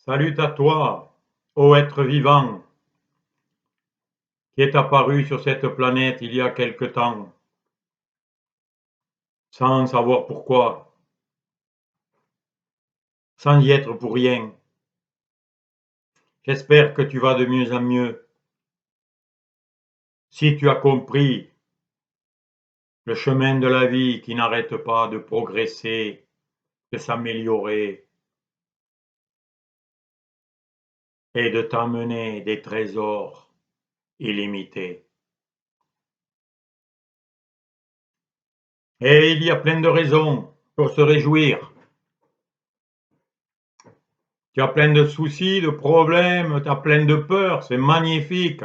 Salut à toi, ô être vivant, qui est apparu sur cette planète il y a quelque temps, sans savoir pourquoi, sans y être pour rien. J'espère que tu vas de mieux en mieux. Si tu as compris le chemin de la vie qui n'arrête pas de progresser, de s'améliorer et de t'amener des trésors illimités. Et il y a plein de raisons pour se réjouir. Tu as plein de soucis, de problèmes, tu as plein de peurs, c'est magnifique.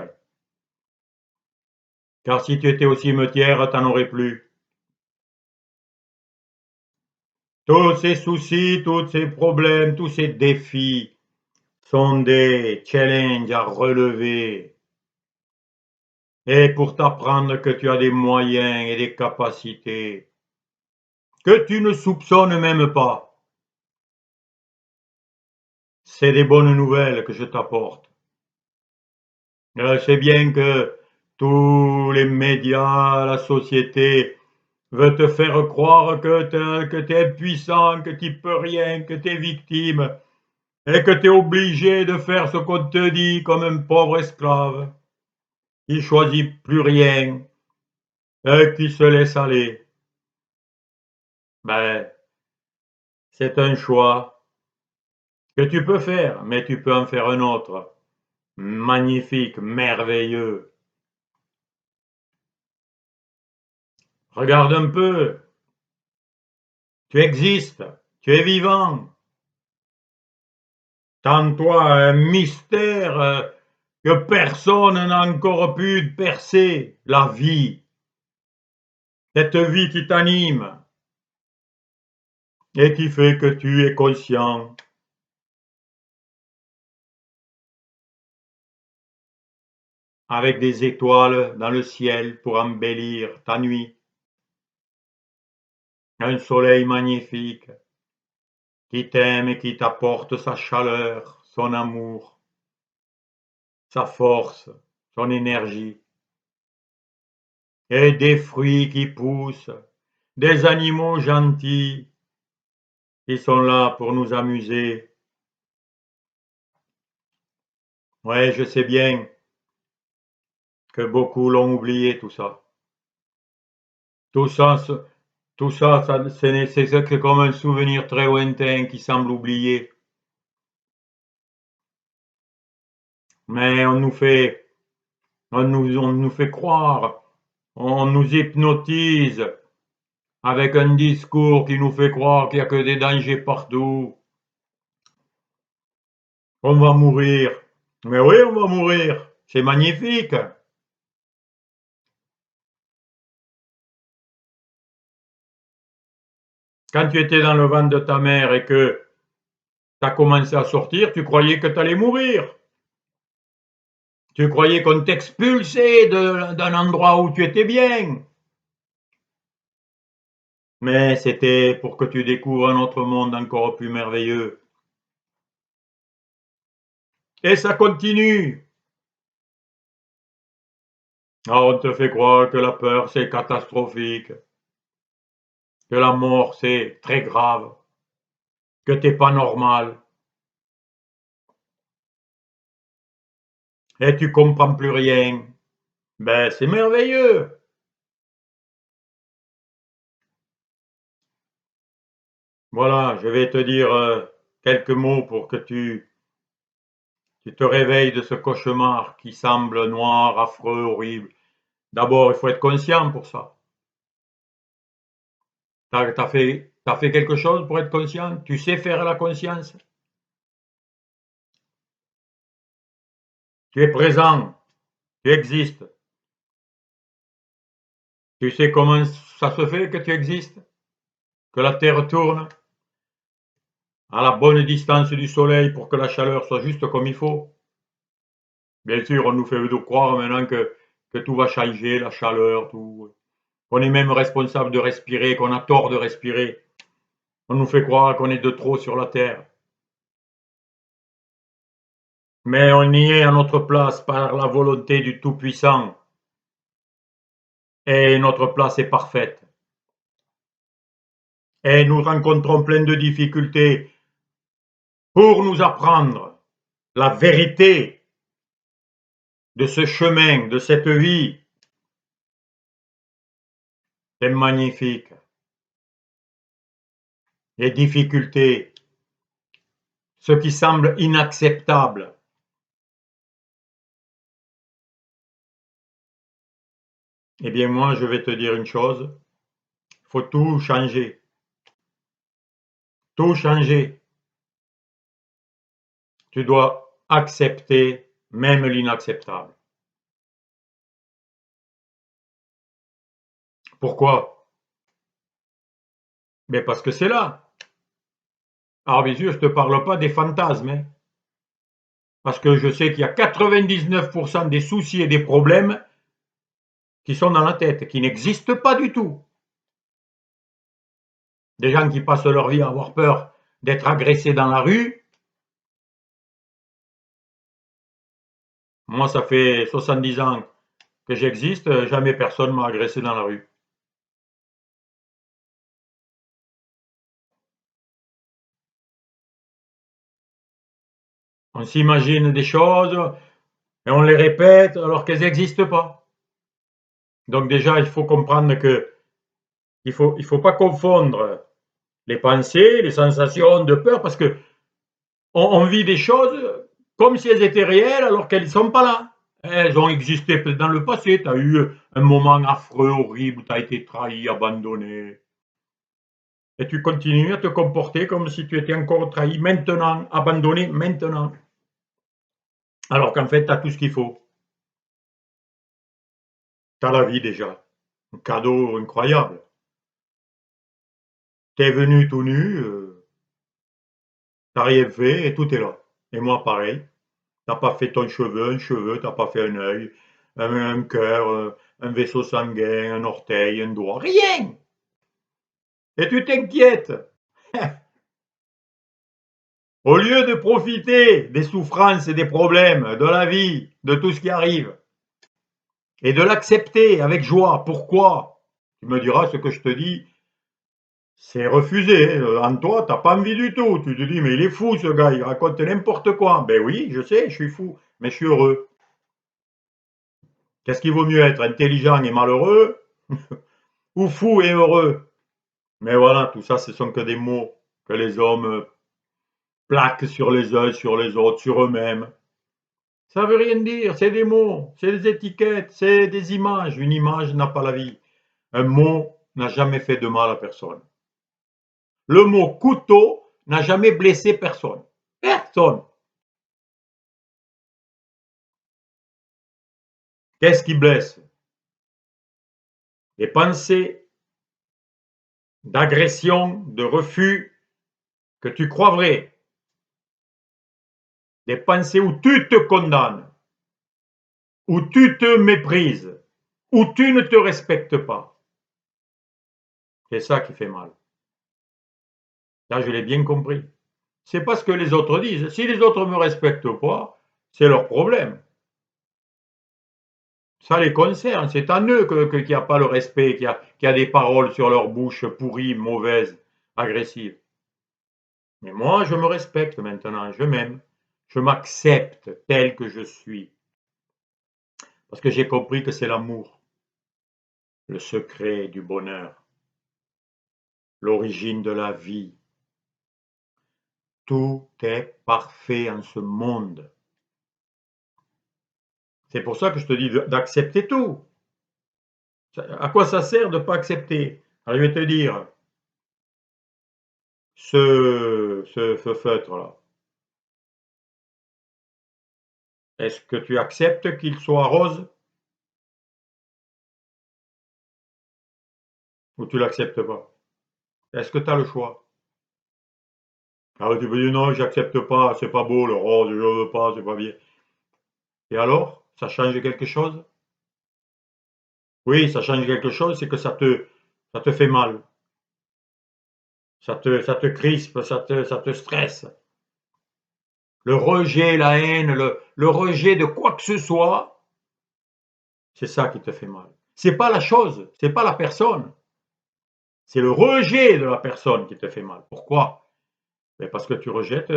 Car si tu étais au cimetière, t'en aurais plus. Tous ces soucis, tous ces problèmes, tous ces défis sont des challenges à relever. Et pour t'apprendre que tu as des moyens et des capacités que tu ne soupçonnes même pas. C'est des bonnes nouvelles que je t'apporte. Je sais bien que tous les médias, la société veut te faire croire que tu es impuissant, que tu peux rien, que tu es victime et que tu es obligé de faire ce qu'on te dit comme un pauvre esclave qui choisit plus rien et qui se laisse aller. Ben, c'est un choix que tu peux faire, mais tu peux en faire un autre. Magnifique, merveilleux. Regarde un peu. Tu existes, tu es vivant. T'as en toi un mystère que personne n'a encore pu percer. La vie. Cette vie qui t'anime et qui fait que tu es conscient avec des étoiles dans le ciel pour embellir ta nuit, un soleil magnifique qui t'aime et qui t'apporte sa chaleur, son amour, sa force, son énergie, et des fruits qui poussent, des animaux gentils qui sont là pour nous amuser. Ouais, je sais bien que beaucoup l'ont oublié tout ça. Tout ça, tout ça, c'est comme un souvenir très lointain qui semble oublié. Mais on nous fait croire, on nous hypnotise avec un discours qui nous fait croire qu'il n'y a que des dangers partout, qu'on va mourir. Mais oui, on va mourir. C'est magnifique. Quand tu étais dans le ventre de ta mère et que tu as commencé à sortir, tu croyais que tu allais mourir. Tu croyais qu'on t'expulsait d'un endroit où tu étais bien. Mais c'était pour que tu découvres un autre monde encore plus merveilleux. Et ça continue. Ah, on te fait croire que la peur, c'est catastrophique, que la mort, c'est très grave, que t'es pas normal. Et tu comprends plus rien. Ben, c'est merveilleux. Voilà, je vais te dire quelques mots pour que tu te réveilles de ce cauchemar qui semble noir, affreux, horrible. D'abord, il faut être conscient pour ça. T'as fait quelque chose pour être conscient? Tu sais faire la conscience? Tu es présent, tu existes. Tu sais comment ça se fait que tu existes? Que la Terre tourne à la bonne distance du Soleil pour que la chaleur soit juste comme il faut? Bien sûr, on nous fait croire maintenant que tout va changer, la chaleur, tout. Qu'on est même responsable de respirer, qu'on a tort de respirer. On nous fait croire qu'on est de trop sur la Terre. Mais on y est à notre place par la volonté du Tout-Puissant. Et notre place est parfaite. Et nous rencontrons plein de difficultés pour nous apprendre la vérité de ce chemin, de cette vie. C'est magnifique. Les difficultés, ce qui semble inacceptable. Eh bien moi, je vais te dire une chose, il faut tout changer. Tout changer. Tu dois accepter même l'inacceptable. Pourquoi? Mais parce que c'est là. Alors bien sûr, je ne te parle pas des fantasmes, hein, parce que je sais qu'il y a 99% des soucis et des problèmes qui sont dans la tête, qui n'existent pas du tout. Des gens qui passent leur vie à avoir peur d'être agressés dans la rue. Moi, ça fait 70 ans que j'existe, jamais personne m'a agressé dans la rue. On s'imagine des choses et on les répète alors qu'elles n'existent pas. Donc déjà, il faut comprendre que il faut pas confondre les pensées, les sensations de peur, parce que on vit des choses comme si elles étaient réelles alors qu'elles ne sont pas là. Elles ont existé peut-être dans le passé, tu as eu un moment affreux, horrible, tu as été trahi, abandonné. Et tu continues à te comporter comme si tu étais encore trahi maintenant, abandonné maintenant. Alors qu'en fait, tu as tout ce qu'il faut. Tu as la vie déjà. Un cadeau incroyable. Tu es venu tout nu, tu n'as rien fait et tout est là. Et moi, pareil. T'as pas fait ton cheveu, t'as pas fait un œil, un cœur, un vaisseau sanguin, un orteil, un doigt, rien! Et tu t'inquiètes! Au lieu de profiter des souffrances et des problèmes de la vie, de tout ce qui arrive, et de l'accepter avec joie, pourquoi? Tu me diras ce que je te dis, c'est refusé. En toi, t'as pas envie du tout. Tu te dis, mais il est fou ce gars, il raconte n'importe quoi. Ben oui, je sais, je suis fou, mais je suis heureux. Qu'est-ce qui vaut mieux être intelligent et malheureux ou fou et heureux? Mais voilà, tout ça, ce sont que des mots que les hommes plaquent sur les uns, sur les autres, sur eux-mêmes. Ça veut rien dire, c'est des mots, c'est des étiquettes, c'est des images. Une image n'a pas la vie. Un mot n'a jamais fait de mal à personne. Le mot couteau n'a jamais blessé personne. Personne. Qu'est-ce qui blesse? Des pensées d'agression, de refus que tu crois vraies. Des pensées où tu te condamnes, où tu te méprises, où tu ne te respectes pas. C'est ça qui fait mal. Là, je l'ai bien compris. C'est pas ce que les autres disent. Si les autres ne me respectent pas, c'est leur problème. Ça les concerne. C'est à eux qu'il n'y a pas le respect, qu'il y a des paroles sur leur bouche pourries, mauvaises, agressives. Mais moi, je me respecte maintenant. Je m'aime. Je m'accepte tel que je suis. Parce que j'ai compris que c'est l'amour, le secret du bonheur, l'origine de la vie. Tout est parfait en ce monde. C'est pour ça que je te dis d'accepter tout. À quoi ça sert de ne pas accepter? Alors, je vais te dire, ce feutre-là, est-ce que tu acceptes qu'il soit rose ou tu l'acceptes pas? Est-ce que tu as le choix? Alors tu peux dire non, j'accepte pas, c'est pas beau le rose, je veux pas, c'est pas bien. Et alors, ça change quelque chose? Oui, ça change quelque chose, c'est que ça te fait mal, ça te crispe, ça te stresse. le rejet, la haine, le rejet de quoi que ce soit, c'est ça qui te fait mal. C'est pas la chose, c'est pas la personne. C'est le rejet de la personne qui te fait mal. Pourquoi? Ben parce que tu rejettes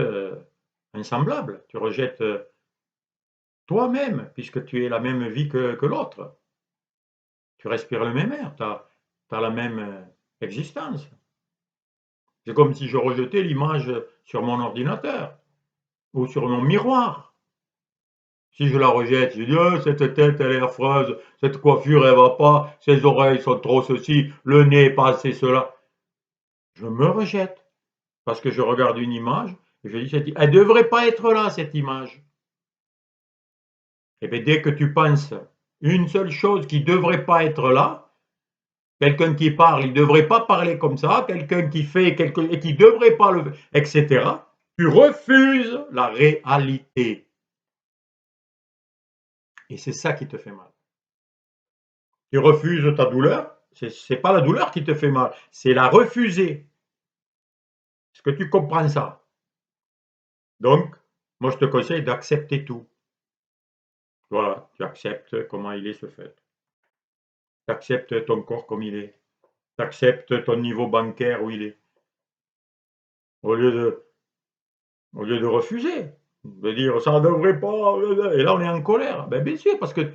un semblable, tu rejettes toi-même, puisque tu es la même vie que l'autre. Tu respires le même air, tu as la même existence. C'est comme si je rejetais l'image sur mon ordinateur ou sur mon miroir. Si je la rejette, je dis oh, cette tête elle est affreuse, cette coiffure elle va pas, ses oreilles sont trop ceci, le nez pas assez cela. Je me rejette parce que je regarde une image et je dis elle devrait pas être là cette image. Et bien dès que tu penses une seule chose qui devrait pas être là, quelqu'un qui parle, il ne devrait pas parler comme ça, quelqu'un qui fait quelque et qui ne devrait pas le etc. Tu refuses la réalité. Et c'est ça qui te fait mal. Tu refuses ta douleur, c'est pas la douleur qui te fait mal, c'est la refuser. Est-ce que tu comprends ça? Donc, moi je te conseille d'accepter tout. Voilà, tu acceptes comment il est ce fait. Tu acceptes ton corps comme il est. Tu acceptes ton niveau bancaire où il est. Au lieu de, au lieu de refuser, de dire ça ne devrait pas, et là on est en colère. Ben bien sûr, parce que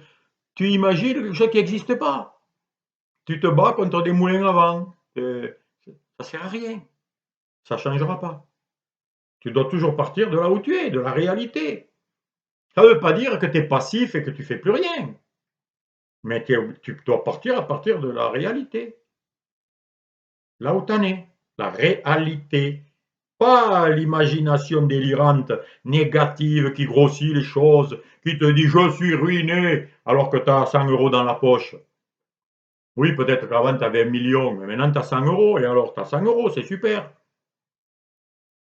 tu imagines quelque chose qui n'existe pas. Tu te bats contre des moulins à vent. Ça ne sert à rien. Ça ne changera pas. Tu dois toujours partir de là où tu es, de la réalité. Ça ne veut pas dire que tu es passif et que tu ne fais plus rien. Mais tu dois partir à partir de la réalité. Là où tu en es. La réalité. Pas l'imagination délirante, négative, qui grossit les choses, qui te dit je suis ruiné alors que tu as 100 € dans la poche. Oui, peut-être qu'avant tu avais 1 million, mais maintenant tu as 100 € et alors tu as 100 €, c'est super.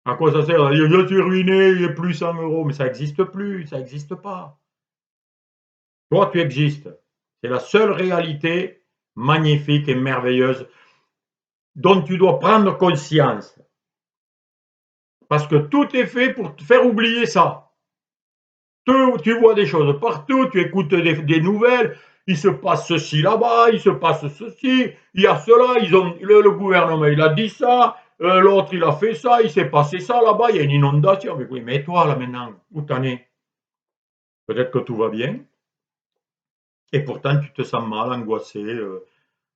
À quoi ça sert de dire je suis ruiné, il n'y a plus 100 €, mais ça n'existe plus, ça n'existe pas. Toi, tu existes. C'est la seule réalité magnifique et merveilleuse dont tu dois prendre conscience. Parce que tout est fait pour te faire oublier ça. Tu vois des choses partout, tu écoutes des nouvelles, il se passe ceci là-bas, il se passe ceci, il y a cela, le gouvernement il a dit ça, l'autre il a fait ça, il s'est passé ça là-bas, il y a une inondation. Mais oui, mais toi là maintenant, où t'en es? Peut-être que tout va bien, et pourtant tu te sens mal, angoissé,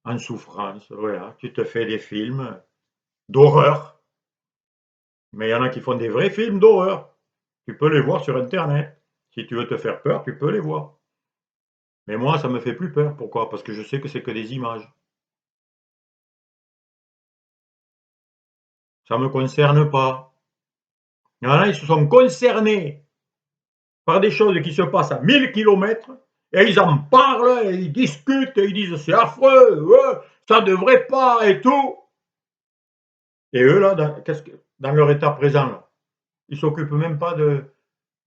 en souffrance, voilà. Tu te fais des films d'horreur, mais il y en a qui font des vrais films d'horreur. Tu peux les voir sur internet. Si tu veux te faire peur, tu peux les voir. Mais moi, ça me fait plus peur. Pourquoi? Parce que je sais que c'est que des images. Ça me concerne pas. Il y en a, ils se sont concernés par des choses qui se passent à 1000 kilomètres et ils en parlent et ils discutent et ils disent c'est affreux, ça devrait pas et tout. Et eux, là, dans leur état présent, là, ils s'occupent même pas de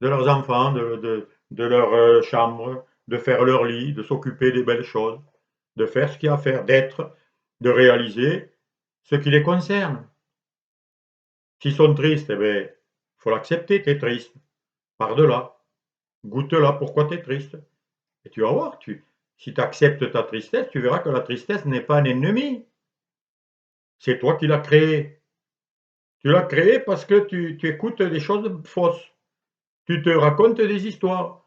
leurs enfants, de leur chambre, de faire leur lit, de s'occuper des belles choses, de faire ce qu'il y a à faire, d'être, de réaliser ce qui les concerne. S'ils sont tristes, eh bien, il faut l'accepter, tu es triste. Pars-de-là, goûte-la, pourquoi tu es triste. Et tu vas voir, si tu acceptes ta tristesse, tu verras que la tristesse n'est pas un ennemi. C'est toi qui l'as créée. Tu l'as créée parce que tu écoutes des choses fausses. Tu te racontes des histoires.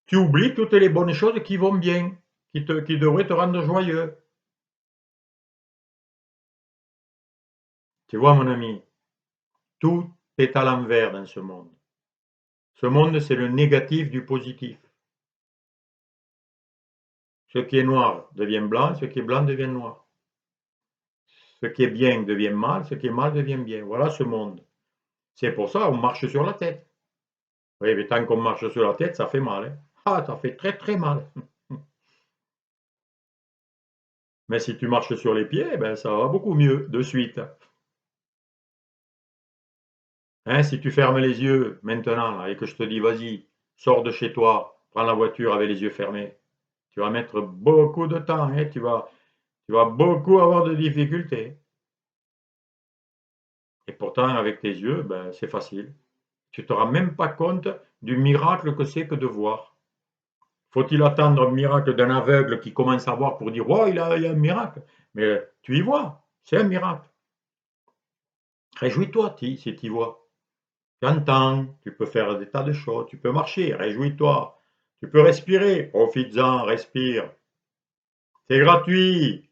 Tu oublies toutes les bonnes choses qui vont bien, qui devraient te rendre joyeux. Tu vois, mon ami, tout est à l'envers dans ce monde. Ce monde, c'est le négatif du positif. Ce qui est noir devient blanc, ce qui est blanc devient noir. Ce qui est bien devient mal, ce qui est mal devient bien. Voilà ce monde. C'est pour ça qu'on marche sur la tête. Oui, mais tant qu'on marche sur la tête, ça fait mal. Hein. Ah, ça fait très très mal. Mais si tu marches sur les pieds, ben, ça va beaucoup mieux de suite. Hein, si tu fermes les yeux maintenant là, et que je te dis vas-y, sors de chez toi, prends la voiture avec les yeux fermés, tu vas mettre beaucoup de temps, hein, tu vas beaucoup avoir de difficultés. Et pourtant, avec tes yeux, ben, c'est facile. Tu te rends même pas compte du miracle que c'est que de voir. Faut-il attendre un miracle d'un aveugle qui commence à voir pour dire: «Oh, il y a un miracle», mais tu y vois, c'est un miracle. Réjouis-toi si tu y vois. Tu entends, tu peux faire des tas de choses, tu peux marcher, réjouis-toi. Tu peux respirer, profites-en, respire. C'est gratuit,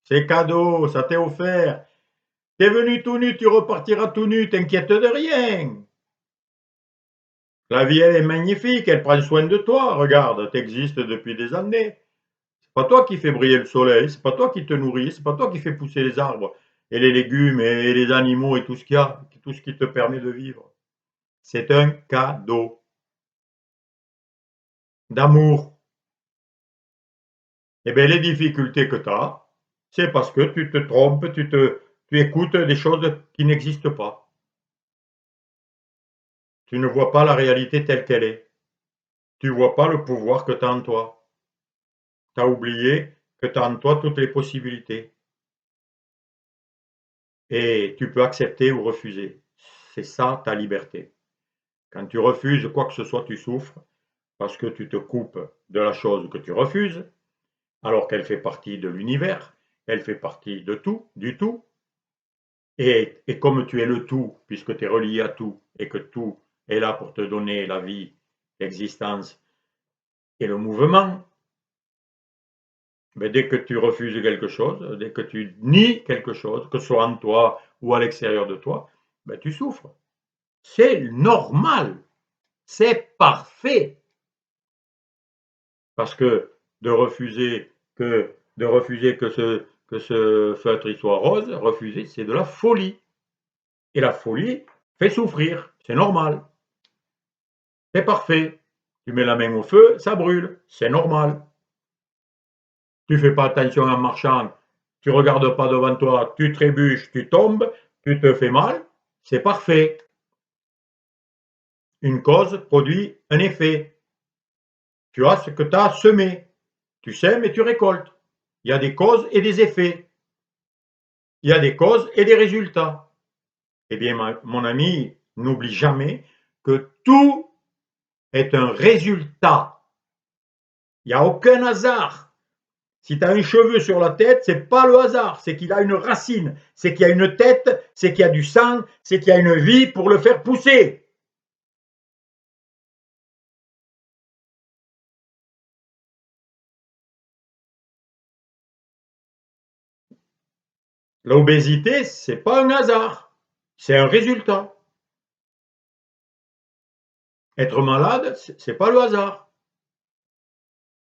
c'est cadeau, ça t'est offert. T'es venu tout nu, tu repartiras tout nu, t'inquiète de rien. La vie, elle est magnifique, elle prend soin de toi. Regarde, t'existes depuis des années. C'est pas toi qui fais briller le soleil, c'est pas toi qui te nourris, c'est pas toi qui fais pousser les arbres et les légumes et les animaux et tout ce qu'il y a, tout ce qui te permet de vivre. C'est un cadeau d'amour. Eh bien, les difficultés que tu as, c'est parce que tu te trompes, tu écoutes des choses qui n'existent pas. Tu ne vois pas la réalité telle qu'elle est. Tu ne vois pas le pouvoir que tu as en toi. Tu as oublié que tu as en toi toutes les possibilités. Et tu peux accepter ou refuser. C'est ça ta liberté. Quand tu refuses quoi que ce soit, tu souffres parce que tu te coupes de la chose que tu refuses, alors qu'elle fait partie de l'univers, elle fait partie de tout, du tout. Et comme tu es le tout, puisque tu es relié à tout, et que tout est là pour te donner la vie, l'existence et le mouvement, mais dès que tu refuses quelque chose, dès que tu nies quelque chose, que ce soit en toi ou à l'extérieur de toi, ben tu souffres. C'est normal, c'est parfait. Parce que de refuser que ce feutre il soit rose, refuser, c'est de la folie. Et la folie fait souffrir, c'est normal. C'est parfait. Tu mets la main au feu, ça brûle, c'est normal. Tu fais pas attention en marchant, tu regardes pas devant toi, tu trébuches, tu tombes, tu te fais mal, c'est parfait. Une cause produit un effet. Tu as ce que tu as semé. Tu sèmes et tu récoltes. Il y a des causes et des effets. Il y a des causes et des résultats. Eh bien, mon ami, n'oublie jamais que tout est un résultat. Il n'y a aucun hasard. Si tu as un cheveu sur la tête, c'est pas le hasard, c'est qu'il a une racine, c'est qu'il y a une tête, c'est qu'il y a du sang, c'est qu'il y a une vie pour le faire pousser. L'obésité, c'est pas un hasard, c'est un résultat. Être malade, c'est pas le hasard.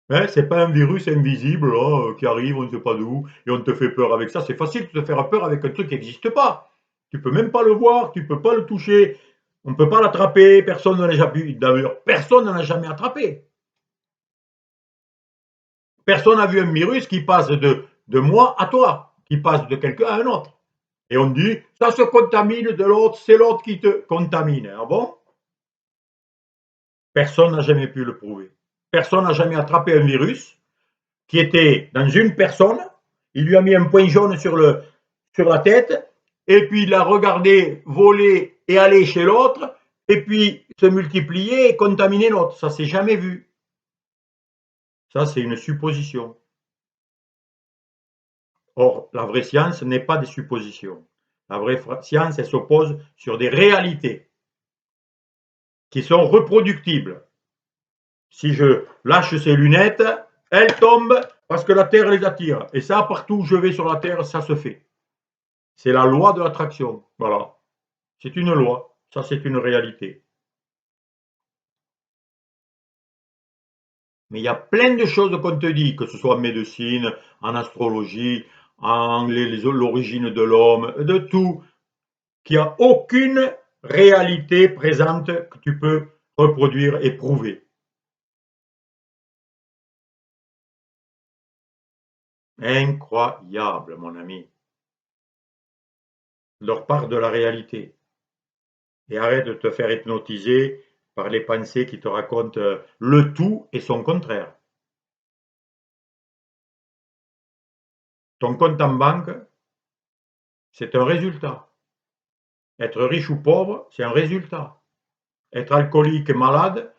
Hein, c'est pas un virus invisible là, qui arrive, on ne sait pas d'où, et on te fait peur avec ça. C'est facile de te faire peur avec un truc qui n'existe pas. Tu peux même pas le voir, tu peux pas le toucher, on ne peut pas l'attraper, personne n'en a jamais, d'ailleurs, personne n'en a jamais attrapé. Personne n'a vu un virus qui passe de moi à toi, qui passe de quelqu'un à un autre. Et on dit, ça se contamine de l'autre, c'est l'autre qui te contamine. Ah bon? Personne n'a jamais pu le prouver. Personne n'a jamais attrapé un virus qui était dans une personne, il lui a mis un point jaune sur la tête, et puis il l'a regardé voler et aller chez l'autre, et puis se multiplier et contaminer l'autre. Ça s'est jamais vu. Ça, c'est une supposition. Or, la vraie science n'est pas des suppositions. La vraie science, elle s'oppose sur des réalités qui sont reproductibles. Si je lâche ces lunettes, elles tombent parce que la Terre les attire. Et ça, partout où je vais sur la Terre, ça se fait. C'est la loi de l'attraction. Voilà. C'est une loi. Ça, c'est une réalité. Mais il y a plein de choses qu'on te dit, que ce soit en médecine, en astrologie, en l'origine de l'homme, de tout, qu'il n'y a aucune réalité présente que tu peux reproduire et prouver. Incroyable, mon ami. Leur part de la réalité. Et arrête de te faire hypnotiser par les pensées qui te racontent le tout et son contraire. Ton compte en banque, c'est un résultat. Être riche ou pauvre, c'est un résultat. Être alcoolique, malade,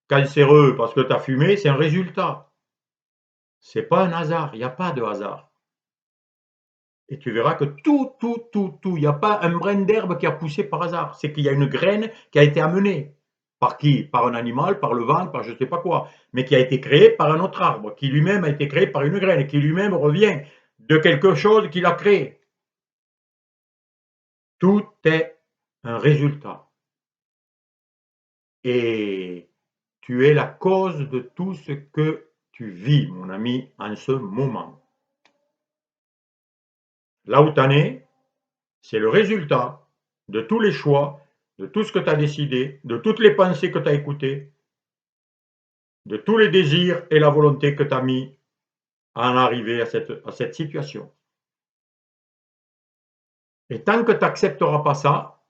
cancéreux parce que tu as fumé, c'est un résultat. C'est pas un hasard, il n'y a pas de hasard. Et tu verras que tout, il n'y a pas un brin d'herbe qui a poussé par hasard. C'est qu'il y a une graine qui a été amenée. Par qui? Par un animal, par le vent, par je ne sais pas quoi. Mais qui a été créé par un autre arbre, qui lui-même a été créé par une graine, qui lui-même revient de quelque chose qu'il a créé. Tout est un résultat. Et tu es la cause de tout ce que tu vis, mon ami, en ce moment. Là où tu en es, c'est le résultat de tous les choix, de tout ce que tu as décidé, de toutes les pensées que tu as écoutées, de tous les désirs et la volonté que tu as mis à en arriver à cette situation. Et tant que tu n'accepteras pas ça,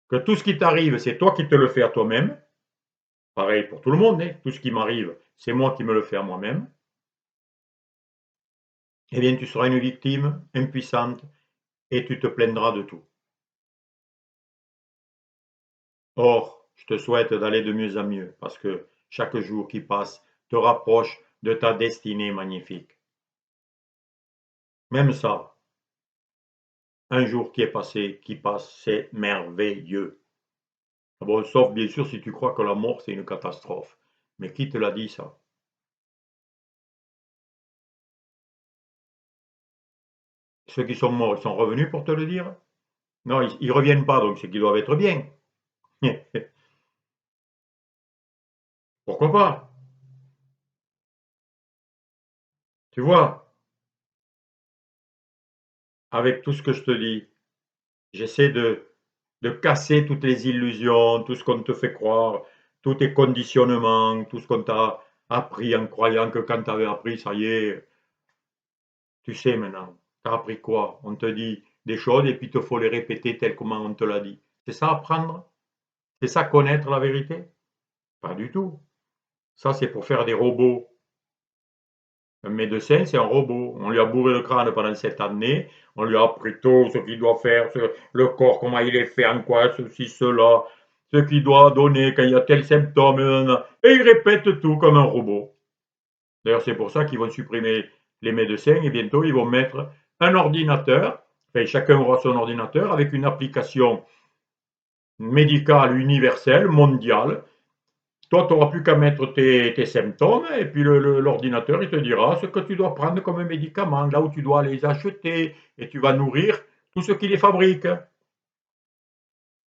que tout ce qui t'arrive, c'est toi qui te le fais à toi-même, pareil pour tout le monde, hein, tout ce qui m'arrive, c'est moi qui me le fais à moi-même, eh bien tu seras une victime impuissante et tu te plaindras de tout. Or, je te souhaite d'aller de mieux en mieux, parce que chaque jour qui passe te rapproche de ta destinée magnifique. Même ça, un jour qui est passé, qui passe, c'est merveilleux. Bon, sauf bien sûr si tu crois que la mort c'est une catastrophe. Mais qui te l'a dit ça? Ceux qui sont morts, ils sont revenus pour te le dire? Non, ils reviennent pas, donc c'est qu'ils doivent être bien. Pourquoi pas? Tu vois, avec tout ce que je te dis, j'essaie de casser toutes les illusions, tout ce qu'on te fait croire, tous tes conditionnements, tout ce qu'on t'a appris en croyant que quand tu avais appris, ça y est, tu sais maintenant. Tu as appris quoi? On te dit des choses et puis il te faut les répéter tel comment on te l'a dit. C'est ça apprendre? C'est ça connaître la vérité? Pas du tout. Ça, c'est pour faire des robots. Un médecin, c'est un robot. On lui a bourré le crâne pendant 7 années. On lui a appris tout ce qu'il doit faire, le corps, comment il est fait, en quoi, ceci, cela, ce qu'il doit donner quand il y a tel symptôme. Et il répète tout comme un robot. D'ailleurs, c'est pour ça qu'ils vont supprimer les médecins et bientôt ils vont mettre un ordinateur. Enfin, chacun aura son ordinateur avec une application médicale universelle, mondiale. Toi, tu n'auras plus qu'à mettre tes symptômes et puis l'ordinateur, il te dira ce que tu dois prendre comme médicament, là où tu dois les acheter et tu vas nourrir tout ce qui les fabrique.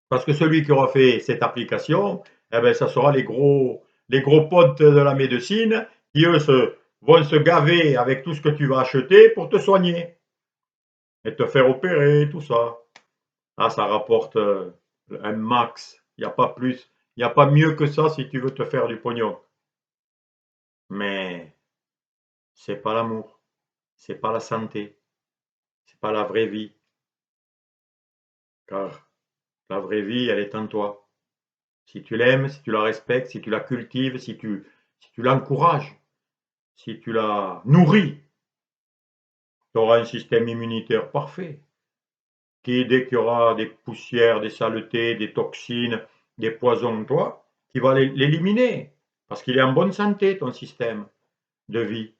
Parce que celui qui aura fait cette application, eh ben, ça sera les gros potes de la médecine qui, eux, vont se gaver avec tout ce que tu vas acheter pour te soigner et te faire opérer, tout ça. Ah, ça rapporte un max. Il n'y a pas plus, il n'y a pas mieux que ça si tu veux te faire du pognon. Mais c'est pas l'amour, c'est pas la santé, c'est pas la vraie vie. Car la vraie vie, elle est en toi. Si tu l'aimes, si tu la respectes, si tu la cultives, si tu l'encourages, si tu la nourris, tu auras un système immunitaire parfait. Qui, dès qu'il y aura des poussières, des saletés, des toxines, des poisons en toi, qui va l'éliminer. Parce qu'il est en bonne santé, ton système de vie.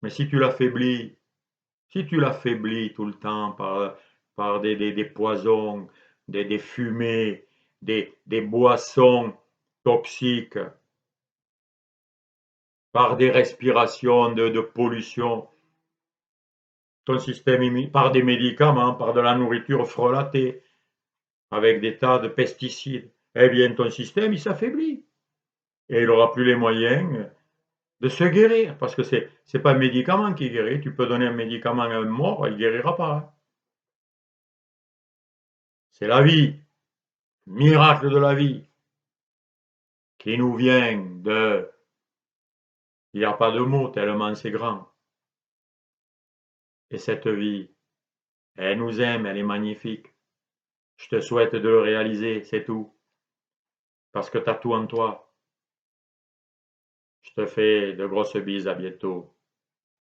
Mais si tu l'affaiblis, tout le temps par des poisons, des fumées, des boissons toxiques, par des respirations de pollution, ton système immunitaire, par des médicaments, par de la nourriture frelatée, avec des tas de pesticides, eh bien ton système il s'affaiblit et il n'aura plus les moyens de se guérir parce que c'est pas un médicament qui guérit. Tu peux donner un médicament à un mort, il ne guérira pas. C'est la vie, miracle de la vie qui nous vient de. Il n'y a pas de mots tellement c'est grand. Et cette vie, elle nous aime, elle est magnifique. Je te souhaite de le réaliser, c'est tout. Parce que tu as tout en toi. Je te fais de grosses bises, à bientôt.